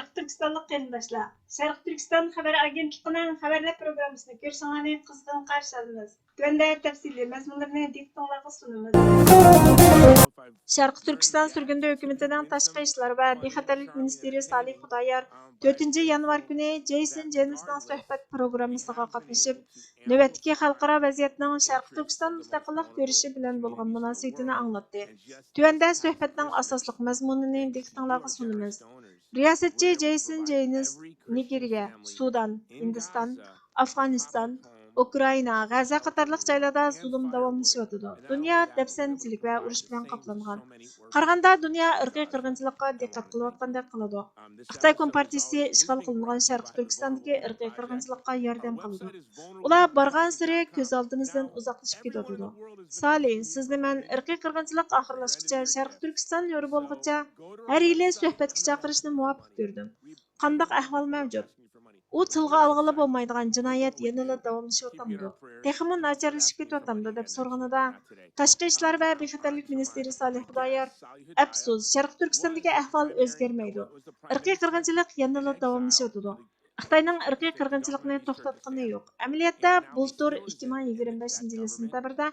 Şərq Türkistanlıq qərindaşlar, Şərq Türkistan xəbər agentliğinin xəbərlər proqramısını görüşünüzü qızğın qarşı alırıq. Tövəndə təfsili məzmunlarını diqqətinizə sunumuz. Şərq Türkistan sürgündə hökumətinin Tashqi ishlar və bexatarlik ministri Salih Xudayar 4 yanvar günü Jason Jennisning suhbat programmasiga qatnashib, navbatdagi xalqaro vaziyatning Şərq Türkistan mustaqillik ko'rishi bilan bo'lgan munosabatini anglatdi. Tövəndə suhbatning asosliq mazmunini diqqətinizə sunumuz. Riyasatchi Jason Jennis Nigeriya, Sudan, Hindiston, Afg'oniston, Ukrayna, G'aza qatorliq joylarda zulm davomlashyotidi. Dunyo dafsanchilik va urush bilan qoplangan. Qaraganda dunyo irqiy qirg'inchilikqa diqqat qilayotgandek qiladi. Xitoy Kompartiyasi ishg'ol qilingan Sharq Turkistondagi irqiy qirg'inchilikqa yordam qiladi. Ular borgan sari ko'z oldimizdan uzoqlashib ketadi. Salih, sizni men irqiy qirg'inchilik oxirlashguncha Sharq Turkiston yo'li bo'lguncha har yili suhbatga chaqirishni muvofiq ko'rdim. Qandaq ahvol mavjud? U tilga olg'ili bo'lmaydigan jinoyat yanada davomlashyapti. Texmi nacharlashib ketyapti deb so'rganida Tashqi ishlar va bexatarlik ministri Salih Xudayar, afsus, Sharq Turkistondagi ahvol o'zgarmaydi. Irqiy qirg'inchilik yanada davomlashyapti. Xitoyning irqiy qirg'inchilikni to'xtatgani yo'q. Amaliyotda bultur 2025 yil sentabrda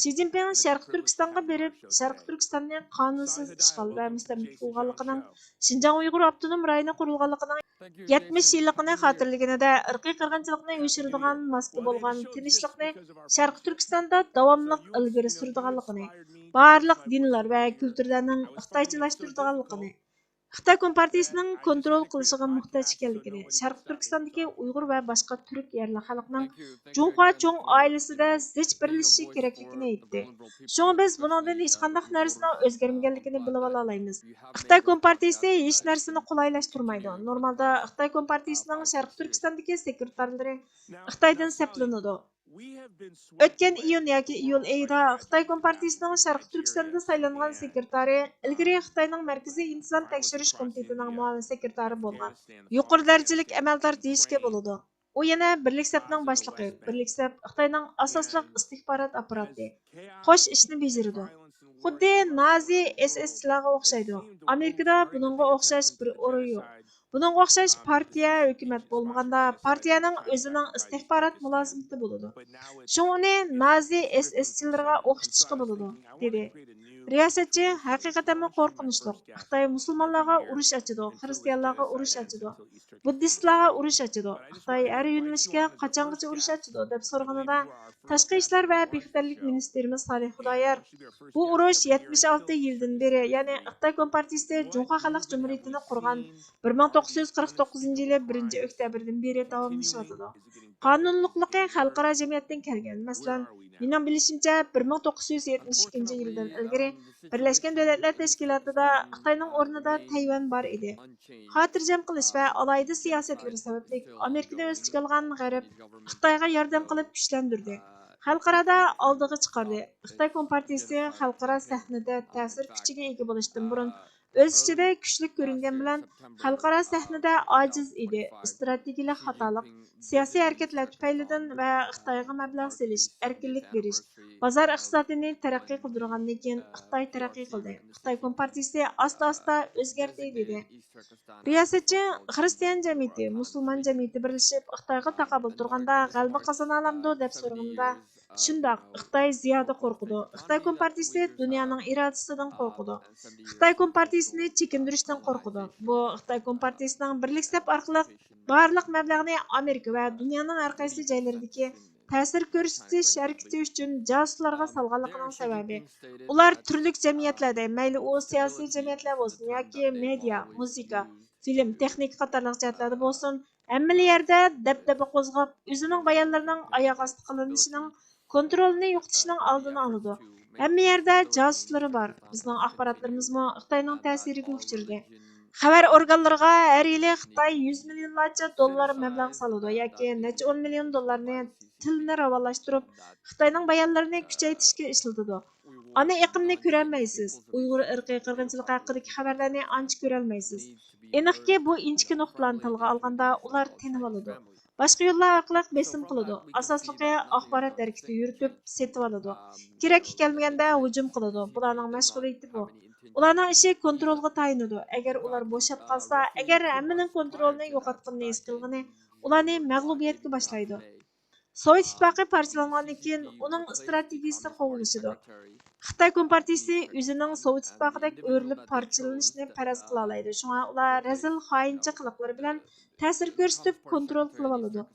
Xi Jinping Sharq Turkistonga berib, Sharq Turkistonni qonunsiz ishg'ol va mustamlaka qilganligining, Xinjiang Uyg'ur avtonom rayoni qurilganligining 70 yilligini xotirlaganida irqiy qirg'inchilikni yo'shiradigan maska bo'lgan tinchlikni Sharq Turkistonda davomli ilgari suradiganligini, barliq dinlar va kulturlarning xitoychilashtiradiganligini, Xitoy Kompartiyasining kontrol qilishiga muhtoj ekanligini, Sharq Turkistondagi Uyg'ur va boshqa turk yerli xalqning Junxo cho'ng oilasida zich birlashishi kerakligini aytdi. Shunga biz bundan hech qanday narsaning o'zgarmaganligini bilib olaymiz. Xitoy Kompartiyasi hech narsani qulaylashtirmaydi. Normalda Xitoy Kompartiyasining Sharq Turkistondagi sekretarlari Xitoydan seplanadi. O'tgan iyun yoki iyul oyida Xitoy Kompartiyasining Sharq Turkistonda saylangan sekretari ilgari Xitoyning Markaziy intizom tekshirish komitetining muavin sekretari bo'lgan. Yuqori darajalik amaldor deyishga bo'ladi. U yana Birlik Sapning boshlig'i. Birlik Sap Xitoyning asosliq istixborot apparati. Xo'sh ishni bajaradi. Xuddi Nazi SSlarga o'xshaydi. Amerikada buningga o'xshash bir o'rin yo'q. Buningga o'xshash partiya hukumat bo'lmaganda partiyaning o'zining istixborot mulozimati bo'ladi. Shuni Nazi SSchilarga o'xshatishga bo'ladi, dedi. Riyosatchi haqiqatan qo'rqinchli. Xitoy musulmonlarga urush ochadi, xristianlarga urush ochadi, buddistlarga urush ochadi. Xitoy har yo'nalishga qachongacha urush ochadi deb so'raganida Tashqi ishlar va bexatarlik ministrimiz Salih Xudayar, bu urush 76 yildan beri, ya'ni Xitoy Kompartiyasi Junxo Xalq Jumhuriyatini qurgan 1949 yili 1 oktyabrdan beri davomlashyotdi. Qonunliqligi xalqaro jamiyatdan kelgan. Masalan, mening bilishimcha 1972 yildan ilgari Birlashgan Davlatlar Tashkilotida Xitoyning o'rnida Tayvan bor edi. Xotirjam qilish va alohida siyosatlari sababli Amerikada o'z chiqilgan G'arb Xitoyga yordam qilib kuchlantirdi. Xalqarada oldiga chiqardi. Xitoy Kompartiyasi xalqaro sahnada ta'sir kuchiga ega bo'lishdan burun o'z ichida kuchli ko'ringan bilan xalqaro sahnada ojiz edi. Strategik xatolik, siyosiy harakatlar tufaylidan va Xitoyga mablag' selish, erkinlik berish, bozor iqtisodini taraqqiy qildirgandan keyin Xitoy taraqqiy qildi. Xitoy Kompartiyasi asta-asta o'zgardi, dedi. Riyosatchi xristian jamiyati, musulmon jamiyati birlashib Xitoyga taqobil turganda g'alaba qozona olamdi deb so'raganda, shundoq Xitoy ziyoda qo'rqidi. Xitoy Kompartiyasi dunyoning irodasidan qo'rqidi. Xitoy Kompartiyasini chekintirishdan qo'rqidi. Bu Xitoy Kompartiyasining Birlik Sap orqali barliq mablag'ni Amerika va dunyoning har qaysi joylaridagi ta'sir ko'rsatish harakati uchun josuslarga solganligining sababi. Ular turli jamiyatlarda, mayli u siyosiy jamiyatlar bo'lsin yoki media, muzika, film, texnika qatorliq jihatlarda bo'lsin, hamma yerda dabdaba qo'zg'ab, o'zining bayonlarining oyoq osti qilinishining kontrolini yo'qotishning oldini oladi. Hamma yerda josuslari bor. Bizning axborotlarimizmi Xitoyning ta'siriga uchirdi. Xabar organlariga har yili Xitoy 100 millionlarcha dollar mablag' soladi yoki necha 10 million dollarni tilni ravolashtirib, Xitoyning bayonlarini kuchaytirishga ishlatadi. Ana iqimni ko'rolmaysiz. Uyg'ur irqiy qirg'inchiligi haqidagi xabarlarni ancha ko'rolmaysiz. Aniqki, bu inchki nuqtalarni tilga olganda ular tinib oladi. Boshqa yo'llar orqali besim qiladi. Asosligi axborot harakati yuritib, setib oladi. Kerak kelmaganda hujum qiladi. Bularning mashg'uliyati bu. Ularning ishi kontrolga tayinadi. Agar ular bo'shab qolsa, agar hammaning kontrolni yo'qotganini his qilgani, ularni mag'lubiyatga boshlaydi. Sovet ittifoqi parchalangandan keyin uning strategiyasi qo'llaniladi. Xitoy Kompartiyasi o'zining Sovet ittifoqidek o'rilib parchalanishni faraz qila oladi. Shunga ular razil xoincha qiliqlari bilan ta'sir ko'rsatib kontrol qilib oladi.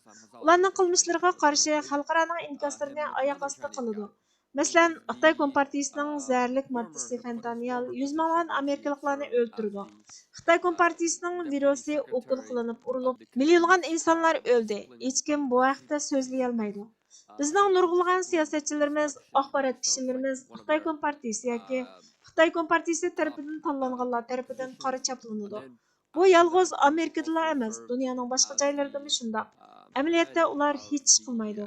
Ularning qilmishlariga qarshi xalqaroning inkoslarini oyoq osti qiladi. Masalan, Xitoy Kompartiyasining zararlik moddasi fentanyl 100 mingdan amerikaliklarni o'ldirdi. Xitoy Kompartiyasining virusi o'qil qilinib urilib, millionlab insonlar o'ldi. Hech kim bu haqda so'zlay olmaydi. Bizning nurg'ulg'an siyosatchilarimiz, axborot kishilarimiz Xitoy Kompartiyasi yoki Xitoy Kompartiyasi tarafidan tanlanganlar tarafidan qora chaplanadi. Bu yolg'iz Amerikada emas, dunyoning boshqa joylarida ham shunday. Amaliyotda ular hech ish qilmaydi.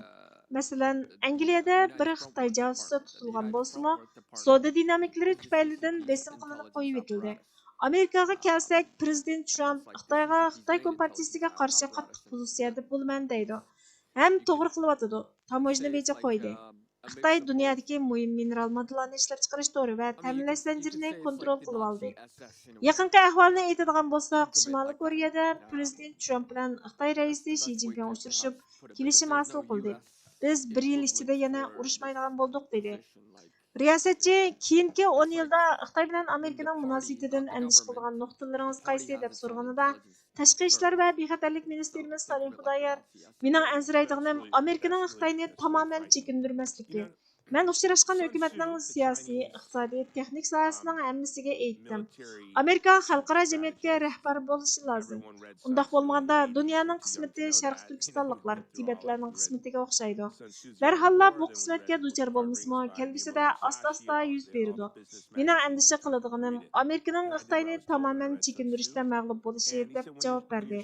Masalan, Angliyada bir Xitoy josusi tutilgan bo'lsa-mu, savdo dinamikalari tufaylidan besim qilinib qo'yib etildi. Amerikaga kelsak, prezident Trump Xitoyga Xitoy Kompartiyasiga qarshi qattiq pozitsiyada bo'laman deydi. Ham to'g'ri qilyotidi. Tamojni beja qo'ydi. Xitoy dunyodagi muhim mineral moddalarni ishlab chiqarish to'ri va ta'minlash zanjirini kontrol qilib oldi. Yaqinqi ahvolni aytadigan bo'lsak, Shimoliy Koreyada prezident Trump bilan Xitoy raisi Shi Jinping uchrashib, kelishim hosil qildi. Biz 1 yil ichida yana urushmaydigan bo'ldik dedi. Riyosatchi keyingi 10 yilda Xitoy bilan Amerikaning munosabatidan andish qilgan nuqtalaringiz qaysi deb so'rganida Tashqi ishlar va bexatarlik ministerimiz Salim Xudoyor mening ansiraydiganim Amerikaning Xitoyni tamoman chekindirmasligi. Men uchrashgan hukumatning siyosiy, iqtisodiy, texnik sohasining hammasiga aytdim. Amerika xalqaro jamiyatga rahbar bo'lishi lozim. Undaq bo'lmaganda dunyoning qismati Sharq Turkistonliklar, Tibetlarning qismatiga o'xshaydi. Darholla bu qismatga duchor bo'lmasmi, kelgusida asta-asta yuz beradi. Mening andisha qiladiganim Amerikaning Xitoyni tamoman chekindirishda mag'lub bo'lishi deb javob berdi.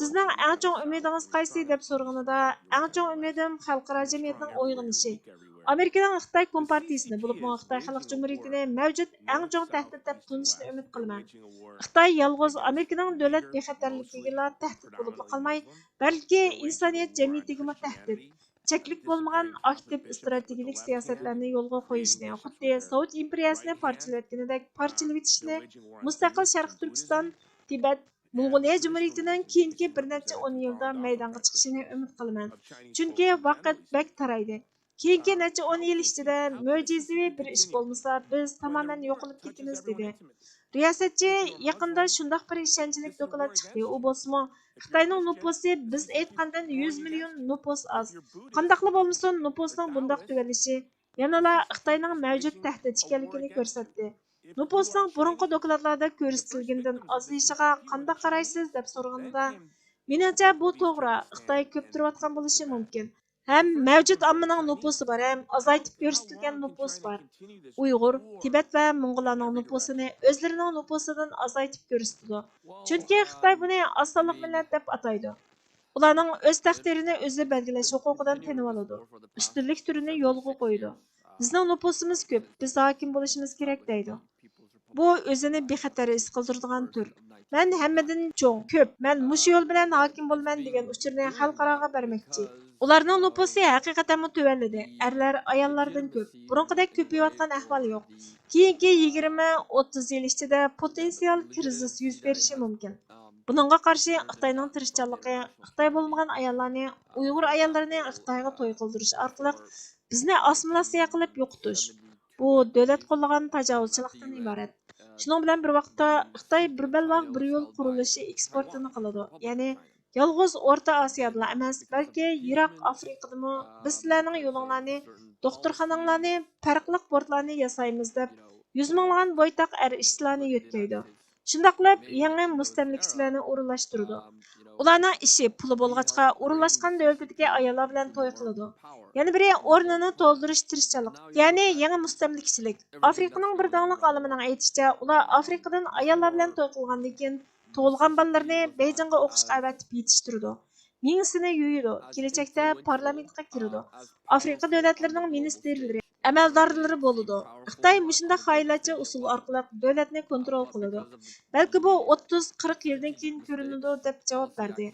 Sizning eng chong umidingiz qaysi deb so'rganida, eng chong umidim xalqaro jamiyatning uyg'onishi. Amerikaning Xitoy Kompartiyasini bo'lib, Xitoy Xalq Jumhuriyatini mavjud eng chong tahdid deb tunishni umid qilaman. Xitoy yolg'iz Amerikaning davlat bexatarligiga tahdid bo'lib qolmay, balki insoniyat jamiyatiga tahdid. Cheklik bo'lmagan aktiv strategik siyosatlarni yo'lga qo'yishni, xuddi Sovet imperiyasini parchalayotganidek parchalab etishni, mustaqil Sharq Turkiston, Tibet, Mong'oliya Jumhuriyatining keyingi bir necha 10 yilda maydonga chiqishini umid qilaman. Chunki vaqt bek taraydi. Keyingi necha 10 yil ichida mo'jizaviy bir ish bo'lmasa, biz tamoman yo'qolib ketamiz dedi. Riyosatchi yaqinda shundoq bir ishonchli doklad chiqdi. U bo'lsa, Xitoyning nupusi biz aytgandan 100 million nupus az. Qandaqli bo'lmasin, nupusning bundoq tugalishi yanada Xitoyning mavjud tahdid ekanligini ko'rsatdi. Nupusning burunqi dokladlarda ko'rsatilgandan ozayishiga qanday qaraysiz deb so'raganda, menimcha bu to'g'ri. Xitoy ko'p turayotgan bo'lishi mumkin. Hem mevcut ammaning nupusi var, hem azaytib ko'rsatilgan nupus var. Uyg'ur, Tibet va Mong'ollarning nupusini o'zlarining nupusidan azaytib ko'rsatdi. Chunki Xitoy buni osonlik millat deb ataydi. Ularning o'z taqdirini o'zi belgilash huquqidan tanib oladi. Ustunlik turini yo'lga qo'ydi. Bizning nupusimiz ko'p, biz hokim bo'lishimiz kerak deydi. Bu o'zini bexatar his qildiradigan tur. Men hammadan cho'ng, ko'p, men mush yo'l bilan hokim bo'laman degan uchurni xalqaroga bermoqchi. Ularning nupusi haqiqatan tuvalladi. Erlar ayollardan ko'p. Burunqidek ko'payayotgan ahvol yo'q. Keyingi 20-30 yil ichida potensial krizis yuz berishi mumkin. Buningga qarshi Xitoyning tirishchanligi, Xitoy bo'lmagan ayollarni, Uyg'ur ayollarini Xitoyga to'y qildirish orqali bizni assimilyatsiya qilib yo'qotish. Bu davlat qo'llagan tajovuzchilikdan iborat. Shuning bilan bir vaqtda Xitoy bir balvoq bir yo'l qurilishi eksportini qiladi. Ya'ni yolg'iz O'rta Osiyoda emas, balki Iroq, Afrikadami biz sizlarning yo'linglarni, doktorxonanglarni, farqli portlarni yasaymiz deb 100 minglagan bo'ytaq ishchilarni yo'tkaydi. Shundoq qilib, yangi mustamlikachilarni o'rinlashtirdi. Ularning ishi puli bo'lg'achqa o'rinlashgan davlatdagi ayollar bilan to'y qiladi. Yana biri o'rnini to'ldirish tirishchilik. Ya'ni yangi mustamlikachilik. Afrikaning bir donglik olimining aytishicha, ular Afrikadan ayollar bilan to'y qilgandan keyin tug'ilgan bolalarni Beyjingga o'qishga avatib yetishtirdi. Mingsini yuyidi, kelajakda parlamentga kiradi. Afrika davlatlarining ministrlari, amaldorlari bo'ladi. Xitoy mushunda xaylacha usul orqali davlatni kontrol qiladi. Balki bu 30-40 yildan keyin ko'rinadi deb javob berdi.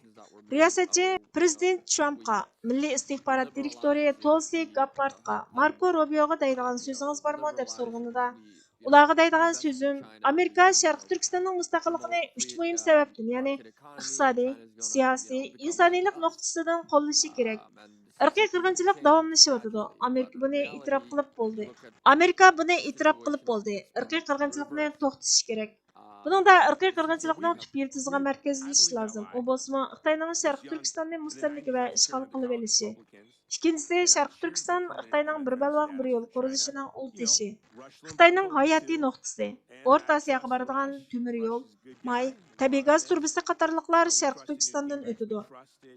Riyosatchi prezident Trumpga, milliy istixborot direktori Tulsi Gabbardga, Marko Rubioga deydigan so'zingiz bormi deb so'rganida, Ularga deydigan so'zim, Amerika Sharq Turkistonning mustaqilligini 3 muhim sababdan, ya'ni iqtisodiy, siyosiy, insoniylik nuqtasidan qo'llashi kerak. Irqiy qirg'inchilik davomlashyotidi. Amerika buni e'tirof qilib bo'ldi. Irqiy qirg'inchilikni to'xtatish kerak. Buningda irqiy qirg'inchilikning tub yildiziga markazlashish lozim. U bo'lsa Xitoyning Sharq Turkistonni mustamlika va ishg'ol qilib olishi. Ikkinchisi, Sharq Turkiston Xitoyning bir balvoq bir yo'l qurilishining ultishi. Xitoyning hayotiy nuqtasi. O'rta Osiyoga boradigan temir yo'l, may, tabiiy gaz turbisi qatorliqlar Sharq Turkistondan o'tadi.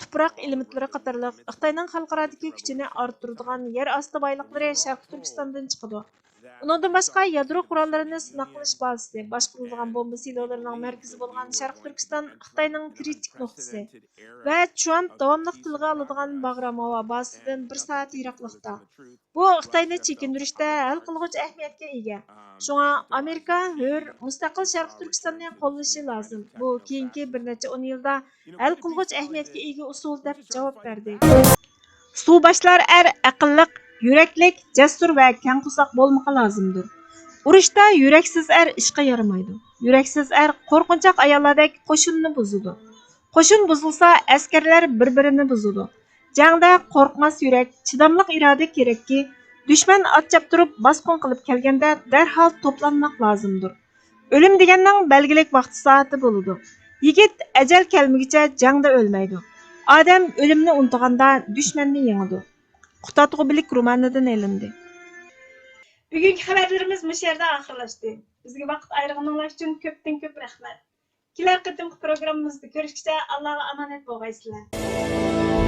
Tuproq elementlari qatorliq Xitoyning xalqarodagi kuchini orttiradigan yer osti boyliqlari Sharq Turkistondan chiqadi. Undan boshqa yadro qurollarini sinab qilish bazasi, boshqarilgan bomba silovlarining markazi bo'lgan Sharq Turkiston Xitoyning kritik nuqtasi va Trump davomli tilga oladigan Bagramova bazasidan 1 soat yiroqlikda. Bu Xitoyni chekintirishda hal qilg'uchi ahamiyatga ega. Shunga Amerika hur mustaqil Sharq Turkistonni qo'llashi lozim. Bu keyingi bir necha 10 yilda hal qilg'uchi ahamiyatga ega usul deb javob berdi. Suv aqlliq, yuraklik, jasur va kang qusoq bo'lmoqi lozimdir. Urushda yuraksiz ishqa yaramaydi. Yuraksiz qo'rqinchoq ayollardek qo'shinni buzadi. Qo'shin buzilsa, askarlar bir-birini buzadi. Jangda qo'rqmas yurak, chidamliq iroda kerakki, dushman otchab turib bosqin qilib kelganda darhol to'planmoq lozimdir. O'lim deganning belgilik vaqt soati bo'ladi. Yigit ajal kelmaguncha jangda o'lmaydi. Odam o'limni unutganda dushmanni yengadi. Qutatg'u bilik romanidan elindi. Bugungi xabarlarimiz bu yerda oxirlashdi. Bizga vaqt ayirganingiz uchun ko'p rahmat. Kelar qatimki programmamizda ko'rishguncha Allohga omonat bo'lgaysizlar.